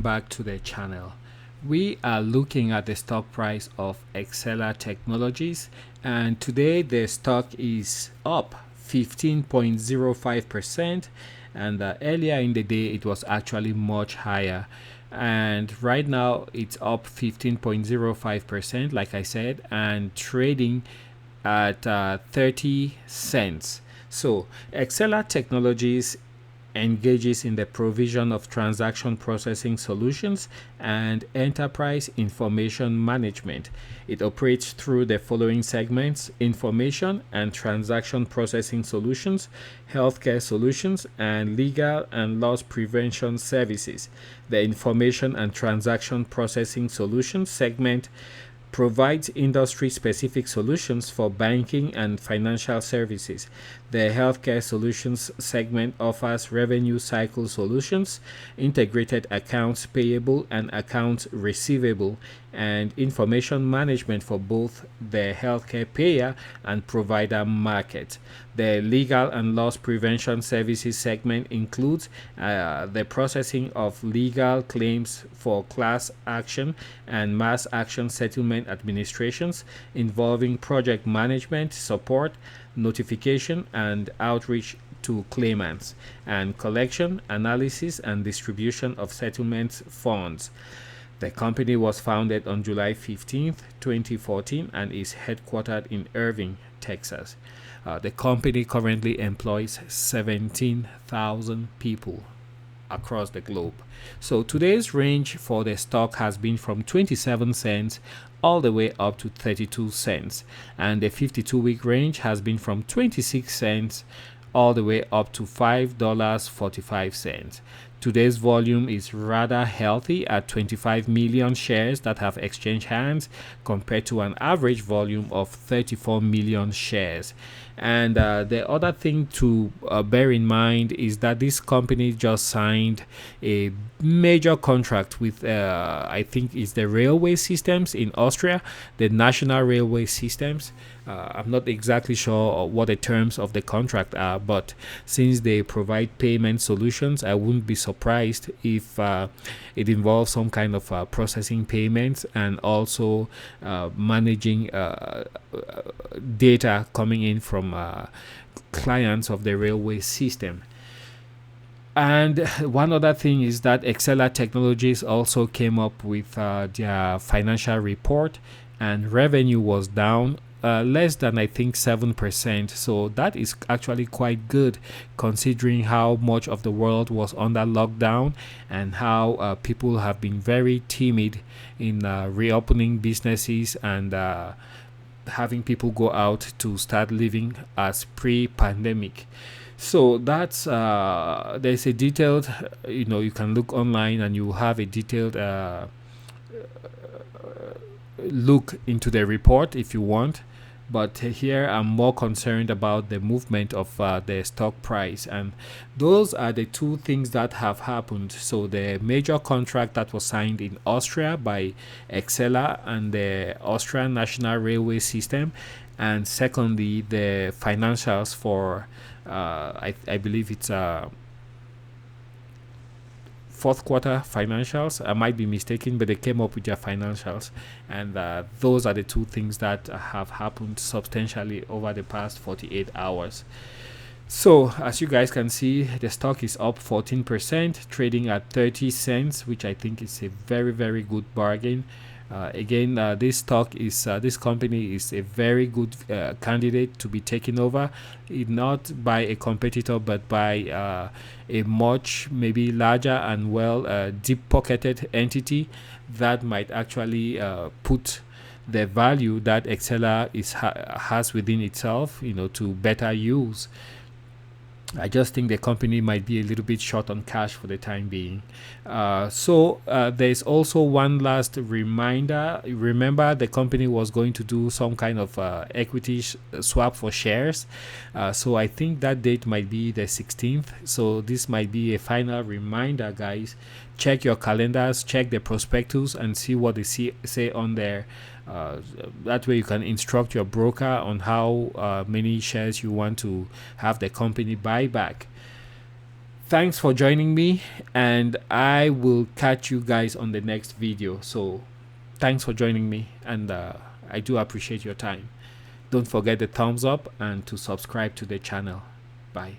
Back to the channel. We are looking at the stock price of Exela Technologies, and today the stock is up 15.05%, and earlier in the day it was actually much higher, and right now it's up 15.05%, like I said, and trading at 30 cents. So Exela Technologies engages in the provision of transaction processing solutions and enterprise information management. It operates through the following segments: information and transaction processing solutions, healthcare solutions, and legal and loss prevention services. The information and transaction processing solutions segment provides industry-specific solutions for banking and financial services. The healthcare solutions segment offers revenue cycle solutions, integrated accounts payable and accounts receivable, and information management for both the healthcare payer and provider market. The legal and loss prevention services segment includes the processing of legal claims for class action and mass action settlement administrations involving project management, support, notification, and outreach to claimants, and collection, analysis, and distribution of settlement funds. The company was founded on July 15th, 2014, and is headquartered in Irving, Texas. The company currently employs 17,000 people across the globe. So today's range for the stock has been from 27 cents all the way up to 32 cents, and the 52-week range has been from 26 cents all the way up to $5.45. Today's volume is rather healthy at 25 million shares that have exchanged hands, compared to an average volume of 34 million shares. And the other thing to bear in mind is that this company just signed a major contract with, I think it's the railway systems in Austria, the national railway systems. I'm not exactly sure what the terms of the contract are, but since they provide payment solutions, I wouldn't be surprised if it involves some kind of processing payments and also managing data coming in from clients of the railway system. And one other thing is that Exela Technologies also came up with their financial report, and revenue was down less than, I think, 7%. So that is actually quite good, considering how much of the world was under lockdown and how people have been very timid in reopening businesses and having people go out to start living as pre-pandemic. So that's there's a detailed, you can look online and you have a detailed look into the report if you want. But here I'm more concerned about the movement of the stock price, and those are the two things that have happened. So the major contract that was signed in Austria by Exela and the Austrian National Railway System, and secondly the financials for I believe it's fourth quarter financials. I might be mistaken, but they came up with their financials, and those are the two things that have happened substantially over the past 48 hours. So as you guys can see, the stock is up 14%, trading at 30 cents, which I think is a very, very good bargain. Again, this company is a very good candidate to be taken over, not by a competitor, but by a much maybe larger and deep-pocketed entity that might actually put the value that Exela has within itself, to better use. I just think the company might be a little bit short on cash for the time being. So there's also one last reminder. Remember, the company was going to do some kind of equity swap for shares. So I think that date might be the 16th. So this might be a final reminder, guys. Check your calendars, check the prospectus, and see what they say on there. That way you can instruct your broker on how many shares you want to have the company buy back. Thanks for joining me, and I will catch you guys on the next video. So thanks for joining me, and I do appreciate your time. Don't forget the thumbs up and to subscribe to the channel. Bye.